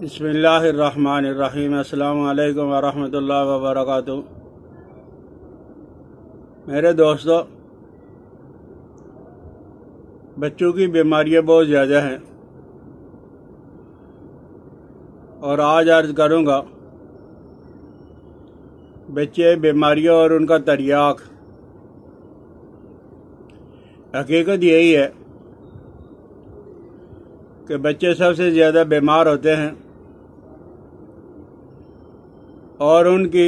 بسم اللہ الرحمن الرحیم۔ السلام علیکم ورحمۃ اللہ وبرکاتہ۔ میرے دوستو، بچوں کی بیماریاں بہت زیادہ ہیں اور آج عرض کروں گا بچے، بیماریوں اور ان کا تریاق۔ حقیقت یہی ہے کہ بچے سب سے زیادہ بیمار ہوتے ہیں اور ان کی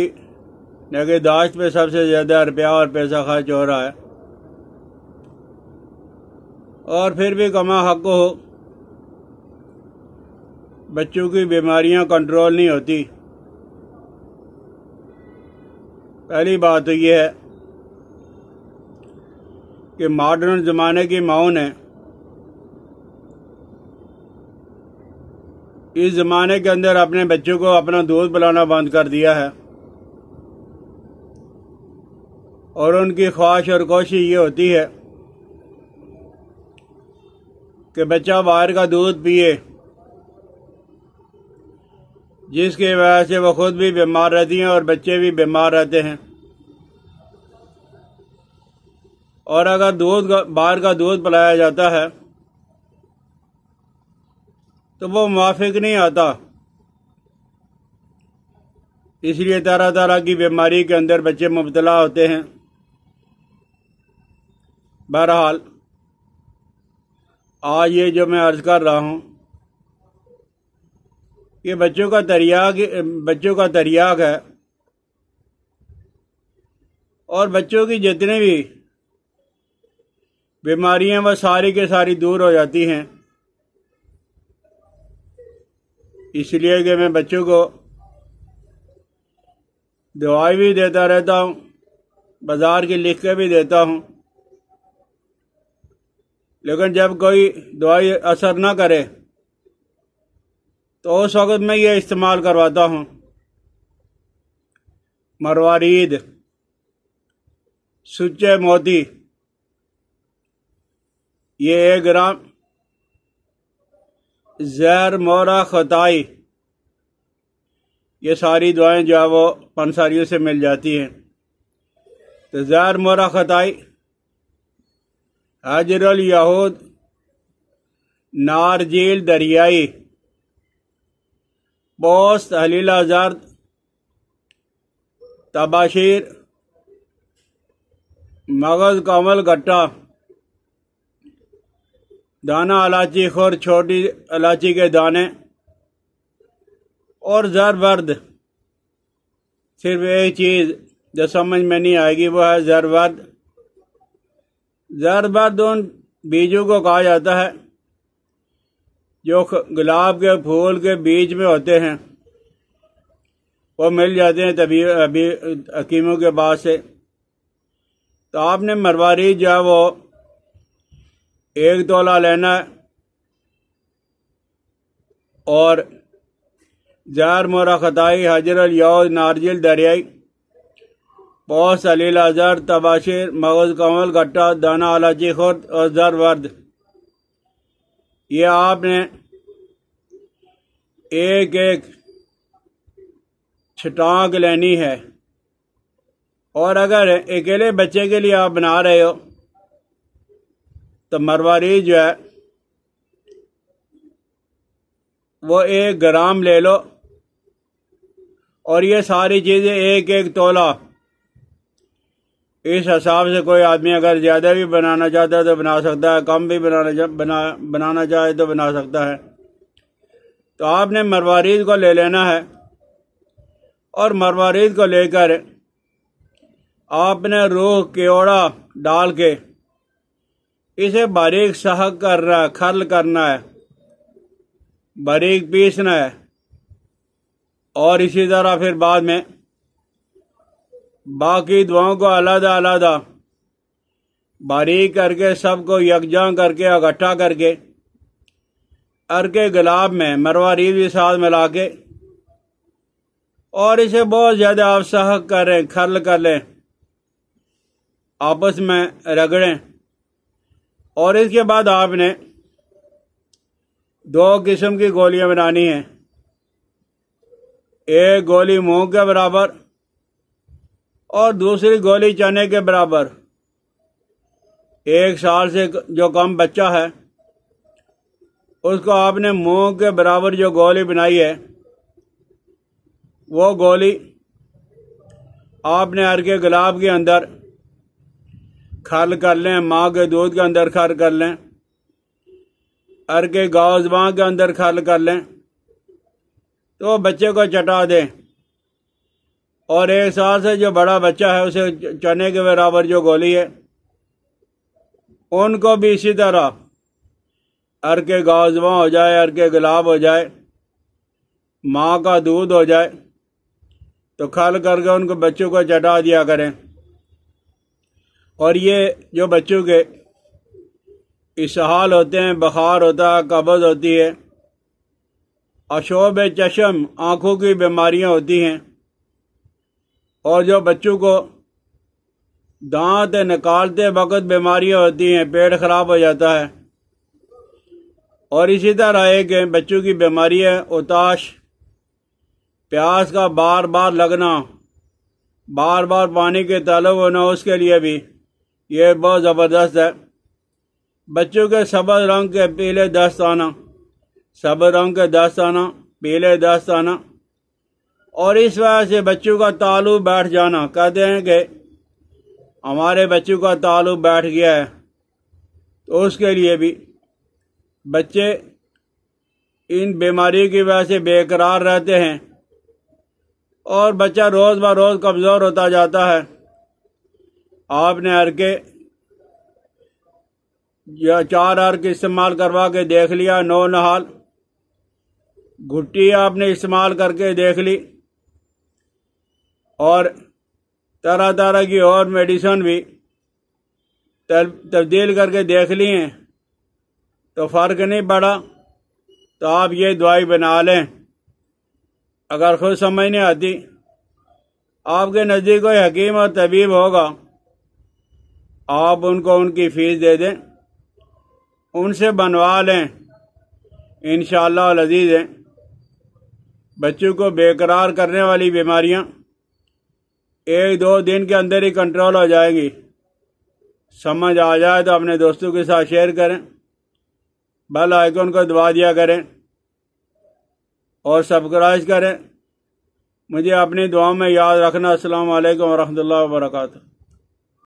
نگہداشت پہ سب سے زیادہ روپیہ اور پیسہ خرچ ہو رہا ہے، اور پھر بھی کما حق ہو بچوں کی بیماریاں کنٹرول نہیں ہوتی۔ پہلی بات تو یہ ہے کہ ماڈرن زمانے کی ماؤں نے اس زمانے کے اندر اپنے بچوں کو اپنا دودھ پلانا بند کر دیا ہے، اور ان کی خواہش اور کوشش یہ ہوتی ہے کہ بچہ باہر کا دودھ پیے، جس کی وجہ سے وہ خود بھی بیمار رہتی ہیں اور بچے بھی بیمار رہتے ہیں۔ اور اگر باہر کا دودھ پلایا جاتا ہے تو وہ موافق نہیں آتا، اس لیے طرح طرح کی بیماری کے اندر بچے مبتلا ہوتے ہیں۔ بہرحال آج یہ جو میں عرض کر رہا ہوں کہ بچوں کا تریاق ہے، اور بچوں کی جتنی بھی بیماریاں وہ ساری کے ساری دور ہو جاتی ہیں، اس لیے کہ میں بچوں کو دوائی بھی دیتا رہتا ہوں، بازار کی لکھ کے بھی دیتا ہوں، لیکن جب کوئی دوائی اثر نہ کرے تو اس وقت میں یہ استعمال کرواتا ہوں مروارید، سچے موتی۔ یہ 1 گرام زہر مورا خطائی، یہ ساری دعائیں جو ہے وہ پنساریوں سے مل جاتی ہیں۔ تو زہر مورا خطائی، حجر الیہود، نارجیل دریائی، پوست حلیلہ زرد، تباشیر، مغز کامل گٹا، دانہ الائچی خور، چھوٹی الائچی کے دانے، اور زرورد۔ صرف ایک چیز جو سمجھ میں نہیں آئے گی وہ ہے زرورد۔ زرورد ان بیجوں کو کہا جاتا ہے جو گلاب کے پھول کے بیج میں ہوتے ہیں، وہ مل جاتے ہیں ابھی حکیموں کے پاس سے۔ تو آپ نے مروارید جو ہے وہ 1 تولہ لینا ہے، اور زہر مورا خطائی، حجر الیہود، نارجل دریائی، پوست حلیلہ زرد، تباشیر، مغز کمل گٹا، دانہ الائچی خرد اور زرورد، یہ آپ نے ایک ایک چھٹانک لینی ہے۔ اور اگر اکیلے بچے کے لیے آپ بنا رہے ہو تو مروارید جو ہے وہ 1 گرام لے لو، اور یہ ساری چیزیں 1 تولہ، اس حساب سے کوئی آدمی اگر زیادہ بھی بنانا چاہتا ہے تو بنا سکتا ہے، کم بھی بنانا چاہے تو بنا سکتا ہے۔ تو آپ نے مروارید کو لے لینا ہے، اور مروارید کو لے کر آپ نے روح کیوڑا ڈال کے اسے باریک سحق کرنا ہے، کھرل کرنا ہے، باریک پیسنا ہے، اور اسی طرح پھر بعد میں باقی دواؤں کو علیحدہ علیحدہ باریک کر کے سب کو یکجاں کر کے اکٹھا کر کے ارکے گلاب میں مروارید بھی ساتھ ملا کے، اور اسے بہت زیادہ آپ سحق کریں، کھرل کر لیں، آپس میں رگڑیں۔ اور اس کے بعد آپ نے 2 قسم کی گولیاں بنانی ہیں۔ ایک گولی مونگ کے برابر اور دوسری گولی چنے کے برابر، 1 سال سے جو کم بچہ ہے اس کو آپ نے مونگ کے برابر جو گولی بنائی ہے، وہ گولی آپ نے عرق گلاب کے اندر کھل کر لیں، ماں کے دودھ کے اندر کھل کر لیں، عرق گاؤزباں کے اندر کھل کر لیں، تو بچے کو چٹا دیں، اور 1 سال سے جو بڑا بچہ ہے اسے چنے کے برابر جو گولی ہے ان کو بھی اسی طرح عرق گاؤزباں ہو جائے، عرق گلاب ہو جائے، ماں کا دودھ ہو جائے تو کھل کر کے ان کو بچوں کو چٹا دیا کریں۔ اور یہ جو بچوں کے اسہال ہوتے ہیں، بخار ہوتا ہے، قبض ہوتی ہے، آشوب چشم آنکھوں کی بیماریاں ہوتی ہیں، اور جو بچوں کو دانت نکالتے وقت بیماریاں ہوتی ہیں، پیٹ خراب ہو جاتا ہے، اور اسی طرح ایک بچوں کی بیماری ہے اوتاش، پیاس کا بار بار لگنا، بار بار پانی کے طلب ہونا، اس کے لیے بھی یہ بہت زبردست ہے۔ بچوں کے سبز رنگ کے پیلے دست آنا، سبز رنگ کے دست آنا، پیلے دست آنا، اور اس وجہ سے بچوں کا تعلق بیٹھ جانا، کہتے ہیں کہ ہمارے بچوں کا تعلق بیٹھ گیا ہے، تو اس کے لیے بھی بچے ان بیماری کی وجہ سے بے قرار رہتے ہیں، اور بچہ روز بہ روز کمزور ہوتا جاتا ہے۔ آپ نے عرقے یا 4 عرق استعمال کروا کے دیکھ لیا، 9 نہال، گھٹی آپ نے استعمال کر کے دیکھ لی، اور طرح طرح کی اور میڈیسن بھی تبدیل کر کے دیکھ لی ہیں تو فرق نہیں پڑا، تو آپ یہ دوائی بنا لیں۔ اگر خود سمجھ نہیں آتی، آپ کے نزدیک کوئی حکیم اور طبیب ہوگا، آپ ان کو ان کی فیس دے دیں، ان سے بنوا لیں، انشاءاللہ العزیز ہے بچوں کو بے قرار کرنے والی بیماریاں 1-2 دن کے اندر ہی کنٹرول ہو جائیں گی۔ سمجھ آ جائے تو اپنے دوستوں کے ساتھ شیئر کریں، بیل آئیکن کو دبا دیا کریں، اور سبسکرائب کریں۔ مجھے اپنی دعاؤں میں یاد رکھنا۔ السلام علیکم ورحمۃ اللہ وبرکاتہ۔